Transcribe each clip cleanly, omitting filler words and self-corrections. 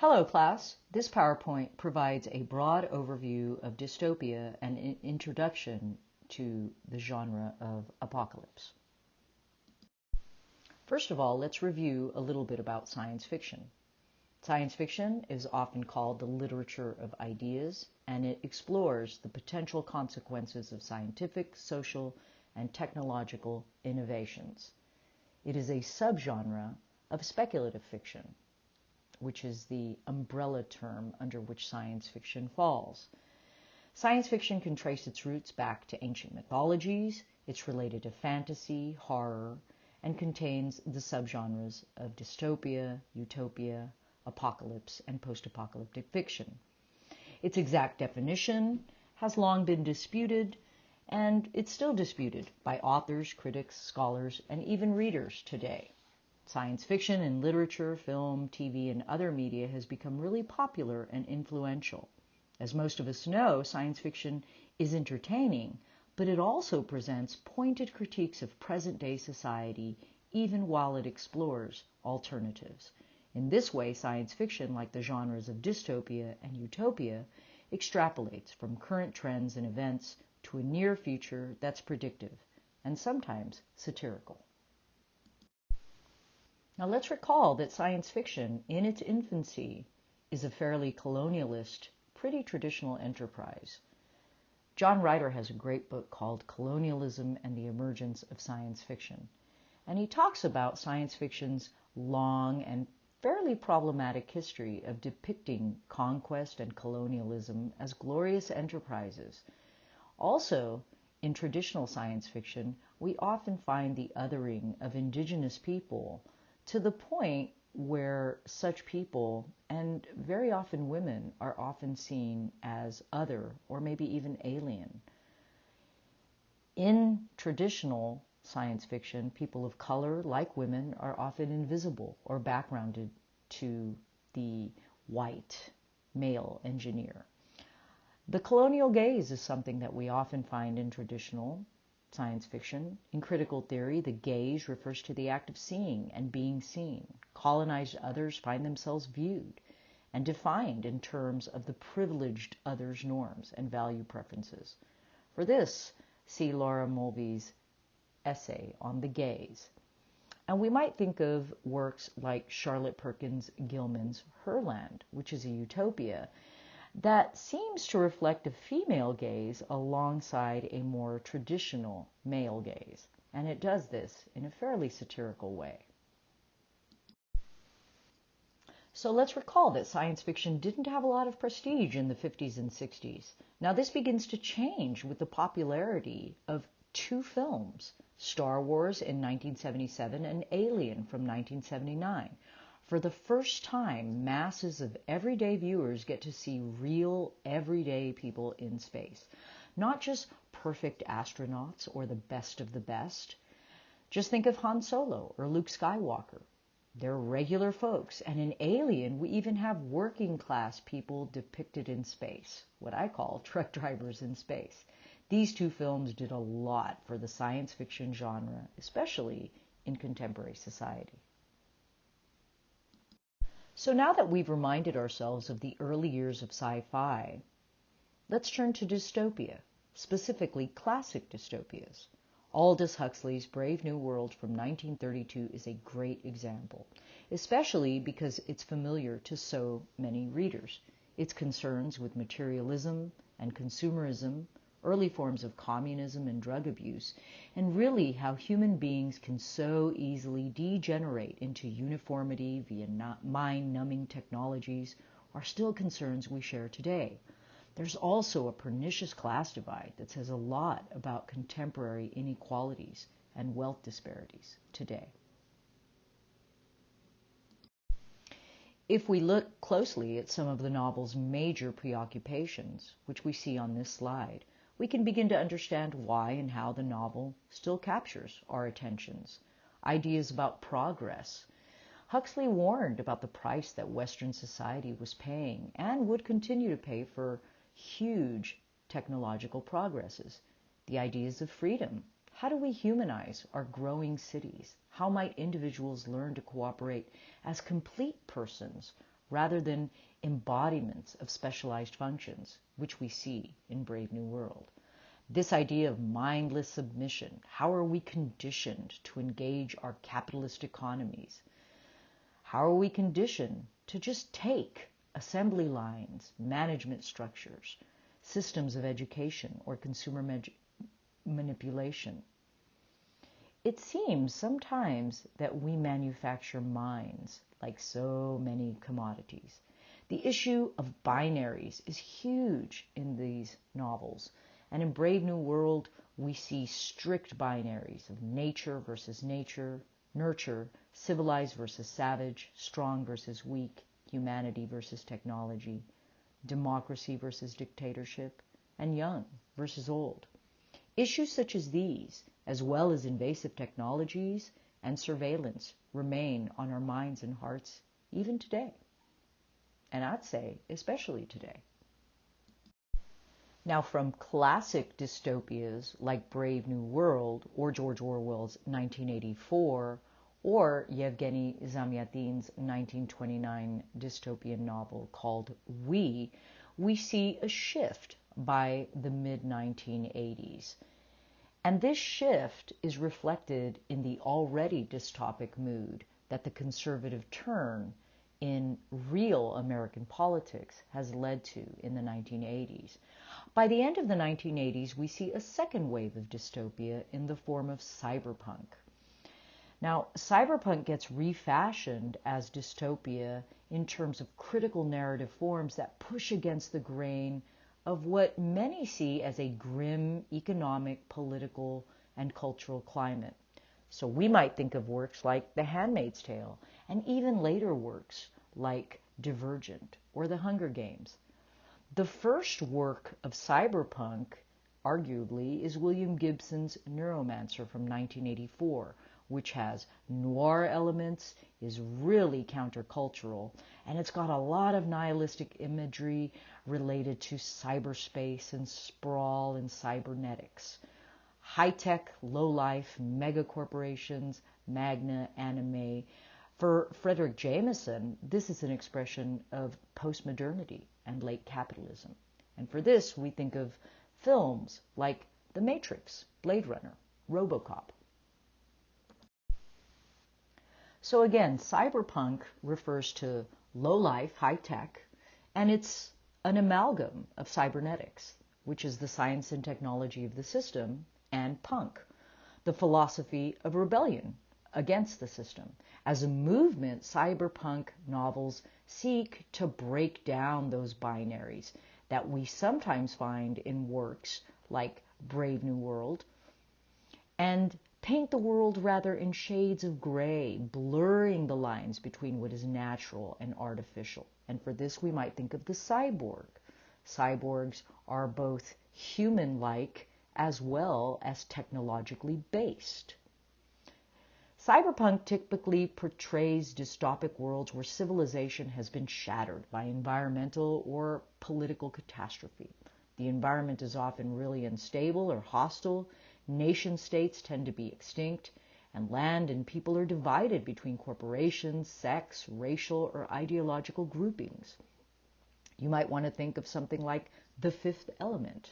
Hello class, this PowerPoint provides a broad overview of dystopia and an introduction to the genre of apocalypse. First of all, let's review a little bit about science fiction. Science fiction is often called the literature of ideas, and it explores the potential consequences of scientific, social, and technological innovations. It is a subgenre of speculative fiction, which is the umbrella term under which science fiction falls. Science fiction can trace its roots back to ancient mythologies, it's related to fantasy, horror, and contains the subgenres of dystopia, utopia, apocalypse, and post-apocalyptic fiction. Its exact definition has long been disputed, and it's still disputed by authors, critics, scholars, and even readers today. Science fiction in literature, film, TV, and other media has become really popular and influential. As most of us know, science fiction is entertaining, but it also presents pointed critiques of present-day society, even while it explores alternatives. In this way, science fiction, like the genres of dystopia and utopia, extrapolates from current trends and events to a near future that's predictive and sometimes satirical. Now let's recall that science fiction, in its infancy, is a fairly colonialist, pretty traditional enterprise. John Ryder has a great book called Colonialism and the Emergence of Science Fiction, and he talks about science fiction's long and fairly problematic history of depicting conquest and colonialism as glorious enterprises. Also, in traditional science fiction, we often find the othering of indigenous people to the point where such people, and very often women, are often seen as other or maybe even alien. In traditional science fiction, people of color, like women, are often invisible or backgrounded to the white male engineer. The colonial gaze is something that we often find in traditional science fiction. In critical theory, the gaze refers to the act of seeing and being seen. Colonized others find themselves viewed and defined in terms of the privileged others' norms and value preferences. For this, see Laura Mulvey's essay on the gaze. And we might think of works like Charlotte Perkins Gilman's Herland, which is a utopia that seems to reflect a female gaze alongside a more traditional male gaze. And it does this in a fairly satirical way. So let's recall that science fiction didn't have a lot of prestige in the 50s and 60s. Now this begins to change with the popularity of two films, Star Wars in 1977 and Alien from 1979. For the first time, masses of everyday viewers get to see real, everyday people in space. Not just perfect astronauts or the best of the best. Just think of Han Solo or Luke Skywalker. They're regular folks, and in Alien, we even have working class people depicted in space, what I call truck drivers in space. These two films did a lot for the science fiction genre, especially in contemporary society. So now that we've reminded ourselves of the early years of sci-fi, let's turn to dystopia, specifically classic dystopias. Aldous Huxley's Brave New World from 1932 is a great example, especially because it's familiar to so many readers. Its concerns with materialism and consumerism, early forms of communism and drug abuse, and really how human beings can so easily degenerate into uniformity via mind-numbing technologies are still concerns we share today. There's also a pernicious class divide that says a lot about contemporary inequalities and wealth disparities today. If we look closely at some of the novel's major preoccupations, which we see on this slide, we can begin to understand why and how the novel still captures our attentions. Ideas about progress. Huxley warned about the price that Western society was paying and would continue to pay for huge technological progresses. The ideas of freedom. How do we humanize our growing cities? How might individuals learn to cooperate as complete persons rather than embodiments of specialized functions, which we see in Brave New World. This idea of mindless submission, how are we conditioned to engage our capitalist economies? How are we conditioned to just take assembly lines, management structures, systems of education, or consumer manipulation? It seems sometimes that we manufacture minds like so many commodities. The issue of binaries is huge in these novels. And in Brave New World, we see strict binaries of nature versus nature, nurture, civilized versus savage, strong versus weak, humanity versus technology, democracy versus dictatorship, and young versus old. Issues such as these, as well as invasive technologies and surveillance, remain on our minds and hearts even today. And I'd say especially today. Now, from classic dystopias like Brave New World or George Orwell's 1984 or Yevgeny Zamyatin's 1929 dystopian novel called We see a shift by the mid-1980s. And this shift is reflected in the already dystopic mood that the conservative turn in real American politics has led to in the 1980s. By the end of the 1980s, we see a second wave of dystopia in the form of cyberpunk. Now, cyberpunk gets refashioned as dystopia in terms of critical narrative forms that push against the grain of what many see as a grim economic, political, and cultural climate. So we might think of works like The Handmaid's Tale, and even later works like Divergent or The Hunger Games. The first work of cyberpunk, arguably, is William Gibson's Neuromancer from 1984, which has noir elements, is really countercultural, and it's got a lot of nihilistic imagery related to cyberspace and sprawl and cybernetics. High-tech, low-life, mega-corporations, magna, anime. For Frederick Jameson, this is an expression of postmodernity and late capitalism. And for this, we think of films like The Matrix, Blade Runner, RoboCop. So again, cyberpunk refers to low-life, high-tech, and it's an amalgam of cybernetics, which is the science and technology of the system, and punk, the philosophy of rebellion against the system. As a movement, cyberpunk novels seek to break down those binaries that we sometimes find in works like Brave New World, and paint the world rather in shades of gray, blurring the lines between what is natural and artificial. And for this, we might think of the cyborg. Cyborgs are both human-like as well as technologically based. Cyberpunk typically portrays dystopic worlds where civilization has been shattered by environmental or political catastrophe. The environment is often really unstable or hostile. Nation states tend to be extinct, and land and people are divided between corporations, sex, racial, or ideological groupings. You might want to think of something like The Fifth Element.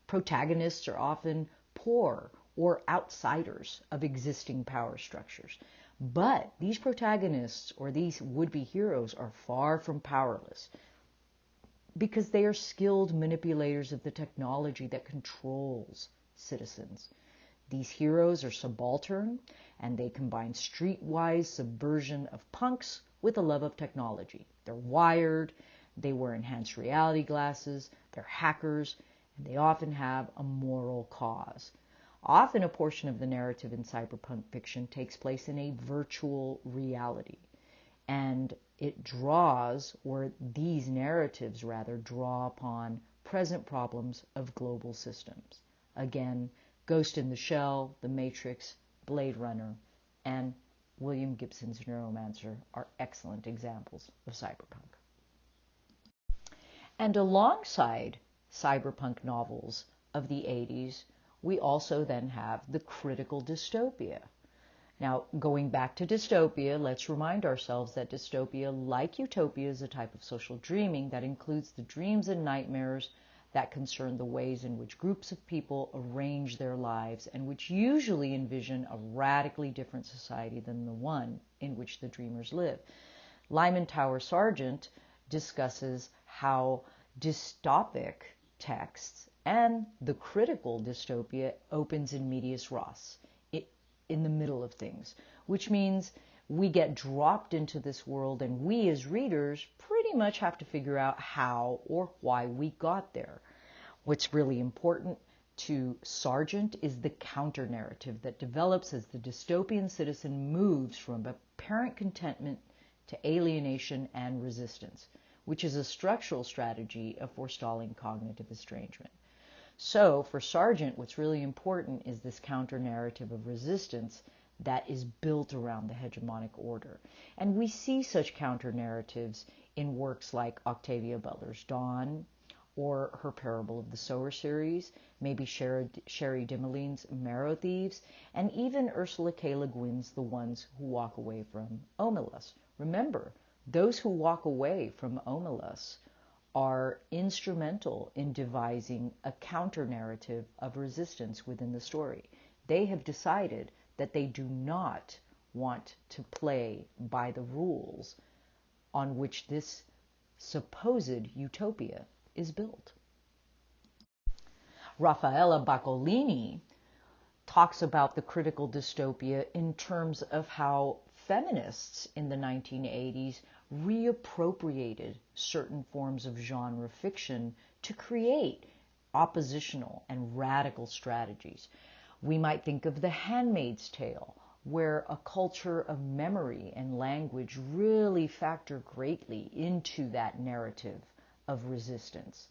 Protagonists are often poor or outsiders of existing power structures. But these protagonists or these would-be heroes are far from powerless because they are skilled manipulators of the technology that controls citizens. These heroes are subaltern, and they combine streetwise subversion of punks with a love of technology. They're wired, they wear enhanced reality glasses, they're hackers, and they often have a moral cause. Often a portion of the narrative in cyberpunk fiction takes place in a virtual reality, and it draws, or these narratives rather, draw upon present problems of global systems. Again, Ghost in the Shell, The Matrix, Blade Runner, and William Gibson's Neuromancer are excellent examples of cyberpunk. And alongside cyberpunk novels of the 80s, we also then have the critical dystopia. Now, going back to dystopia, let's remind ourselves that dystopia, like utopia, is a type of social dreaming that includes the dreams and nightmares that concern the ways in which groups of people arrange their lives and which usually envision a radically different society than the one in which the dreamers live. Lyman Tower Sargent discusses how dystopic texts and the critical dystopia opens in medias res, in the middle of things, which means we get dropped into this world and we as readers pretty much have to figure out how or why we got there. What's really important to Sargent is the counter-narrative that develops as the dystopian citizen moves from apparent contentment to alienation and resistance, which is a structural strategy of forestalling cognitive estrangement. So for Sargent, what's really important is this counter-narrative of resistance that is built around the hegemonic order. And we see such counter-narratives in works like Octavia Butler's Dawn, or her Parable of the Sower series, maybe Sherry Dimoline's Marrow Thieves, and even Ursula K. Le Guin's The Ones Who Walk Away from Omelas. Remember, those who walk away from Omelas are instrumental in devising a counter-narrative of resistance within the story. They have decided that they do not want to play by the rules on which this supposed utopia is built. Raffaella Baccolini talks about the critical dystopia in terms of how feminists in the 1980s reappropriated certain forms of genre fiction to create oppositional and radical strategies. We might think of The Handmaid's Tale, where a culture of memory and language really factor greatly into that narrative of resistance.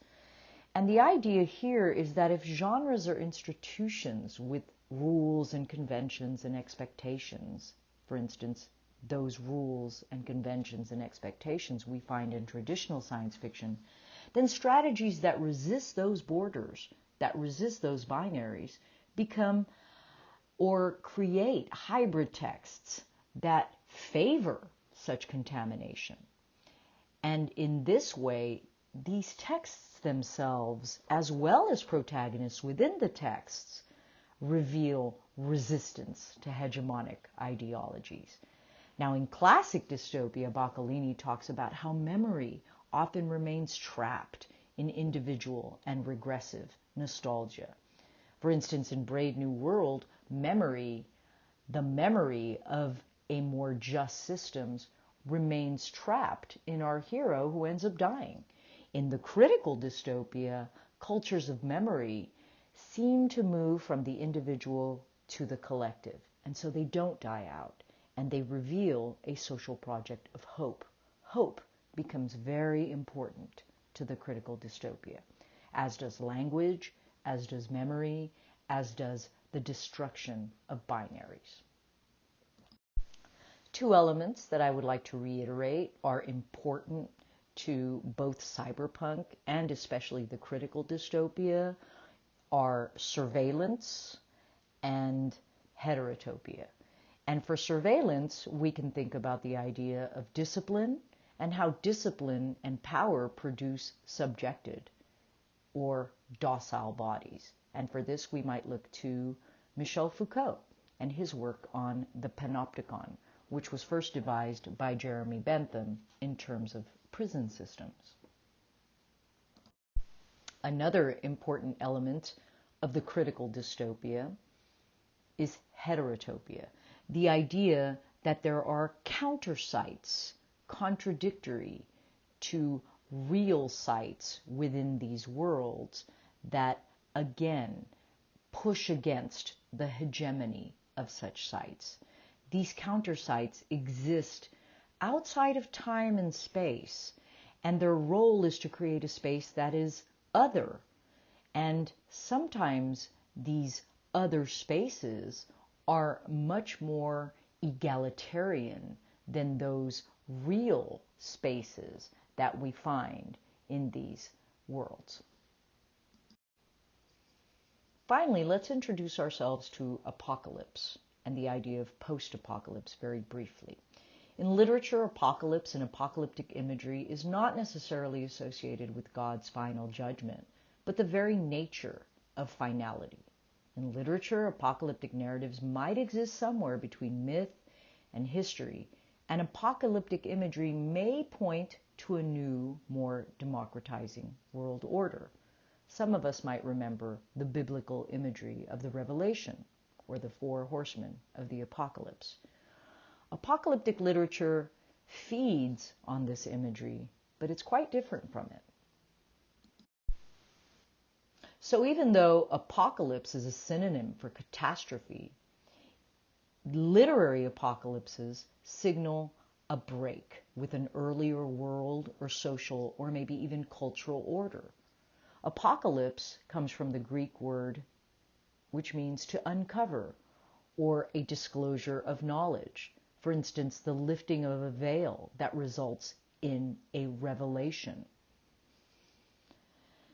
And the idea here is that if genres are institutions with rules and conventions and expectations, for instance, those rules and conventions and expectations we find in traditional science fiction, then strategies that resist those borders, that resist those binaries, become or create hybrid texts that favor such contamination. And in this way, these texts themselves, as well as protagonists within the texts, reveal resistance to hegemonic ideologies. Now, in classic dystopia, Baccolini talks about how memory often remains trapped in individual and regressive nostalgia. For instance, in Brave New World, the memory of a more just systems remains trapped in our hero who ends up dying. In the critical dystopia, cultures of memory seem to move from the individual to the collective, and so they don't die out, and they reveal a social project of hope. Hope becomes very important to the critical dystopia, as does language, as does memory, as does the destruction of binaries. Two elements that I would like to reiterate are important to both cyberpunk and especially the critical dystopia are surveillance and heterotopia. And for surveillance, we can think about the idea of discipline and how discipline and power produce subjected or docile bodies. And for this, we might look to Michel Foucault and his work on the panopticon, which was first devised by Jeremy Bentham in terms of prison systems. Another important element of the critical dystopia is heterotopia, the idea that there are counter sites contradictory to real sites within these worlds that, again, push against the hegemony of such sites. These counter sites exist outside of time and space, and their role is to create a space that is other. And sometimes these other spaces are much more egalitarian than those real spaces that we find in these worlds. Finally, let's introduce ourselves to Apocalypse and the idea of post-apocalypse very briefly. In literature, apocalypse and apocalyptic imagery is not necessarily associated with God's final judgment, but the very nature of finality. In literature, apocalyptic narratives might exist somewhere between myth and history, and apocalyptic imagery may point to a new, more democratizing world order. Some of us might remember the biblical imagery of the Revelation, or the four horsemen of the apocalypse. Apocalyptic literature feeds on this imagery, but it's quite different from it. So even though apocalypse is a synonym for catastrophe, literary apocalypses signal a break with an earlier world or social or maybe even cultural order. Apocalypse comes from the Greek word which means to uncover or a disclosure of knowledge. For instance, the lifting of a veil that results in a revelation.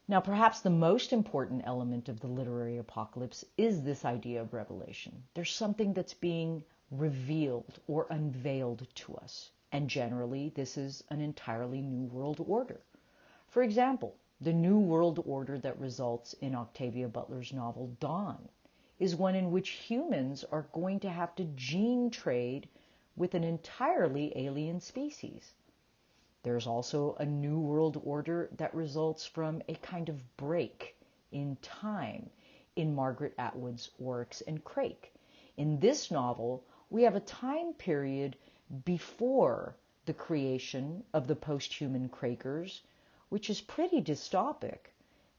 Now, perhaps the most important element of the literary apocalypse is this idea of revelation. There's something that's being revealed or unveiled to us, and generally this is an entirely new world order. For example, the new world order that results in Octavia Butler's novel Dawn is one in which humans are going to have to gene trade with an entirely alien species. There's also a new world order that results from a kind of break in time in Margaret Atwood's Oryx and Crake. In this novel, we have a time period before the creation of the post-human Quakers, which is pretty dystopic.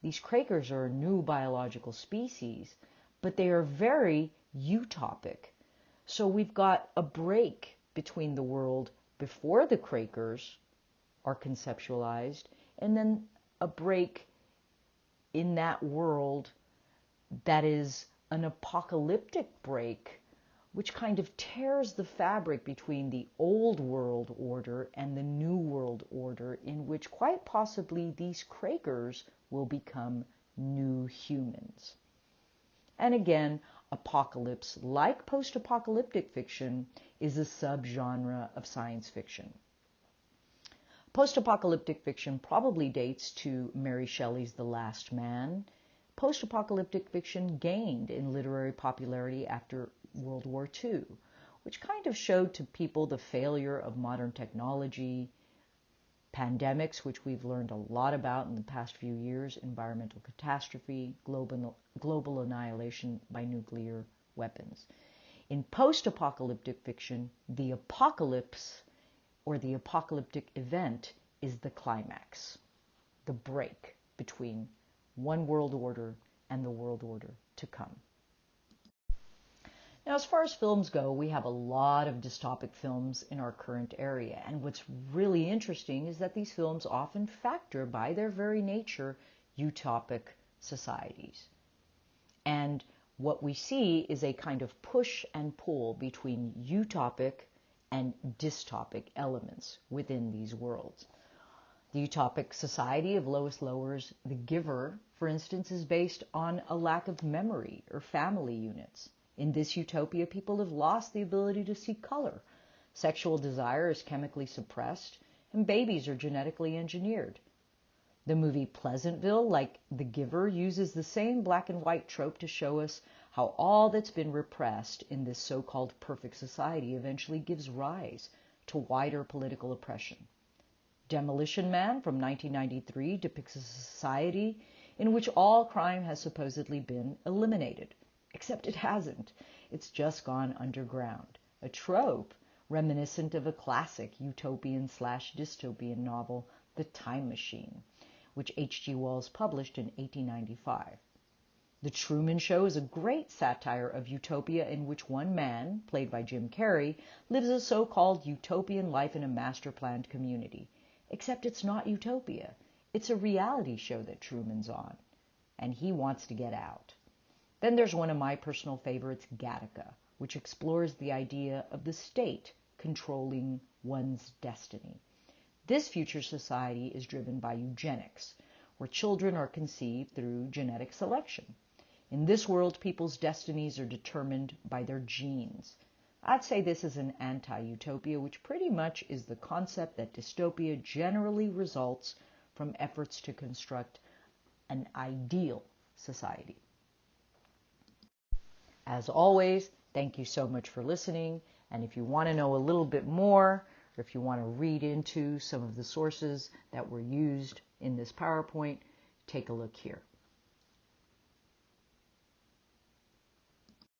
These Quakers are a new biological species, but they are very utopic. So we've got a break between the world before the Quakers are conceptualized, and then a break in that world that is an apocalyptic break, which kind of tears the fabric between the old world order and the new world order, in which quite possibly these Quakers will become new humans. And again, apocalypse, like post-apocalyptic fiction, is a subgenre of science fiction. Post-apocalyptic fiction probably dates to Mary Shelley's The Last Man. Post-apocalyptic fiction gained in literary popularity after World War II, which kind of showed to people the failure of modern technology, pandemics, which we've learned a lot about in the past few years, environmental catastrophe, global annihilation by nuclear weapons. In post-apocalyptic fiction, the apocalypse or the apocalyptic event is the climax, the break between one world order and the world order to come. Now, as far as films go, we have a lot of dystopic films in our current area. And what's really interesting is that these films often factor, by their very nature, utopic societies. And what we see is a kind of push and pull between utopic and dystopic elements within these worlds. The utopic society of Lois Lower's The Giver, for instance, is based on a lack of memory or family units. In this utopia, people have lost the ability to see color. Sexual desire is chemically suppressed, and babies are genetically engineered. The movie Pleasantville, like The Giver, uses the same black and white trope to show us how all that's been repressed in this so-called perfect society eventually gives rise to wider political oppression. Demolition Man from 1993 depicts a society in which all crime has supposedly been eliminated. Except it hasn't. It's just gone underground. A trope reminiscent of a classic utopian/dystopian novel, The Time Machine, which H.G. Wells published in 1895. The Truman Show is a great satire of utopia in which one man, played by Jim Carrey, lives a so-called utopian life in a master-planned community. Except it's not utopia. It's a reality show that Truman's on, and he wants to get out. Then there's one of my personal favorites, Gattaca, which explores the idea of the state controlling one's destiny. This future society is driven by eugenics, where children are conceived through genetic selection. In this world, people's destinies are determined by their genes. I'd say this is an anti-utopia, which pretty much is the concept that dystopia generally results from efforts to construct an ideal society. As always, thank you so much for listening. And if you want to know a little bit more, or if you want to read into some of the sources that were used in this PowerPoint, take a look here.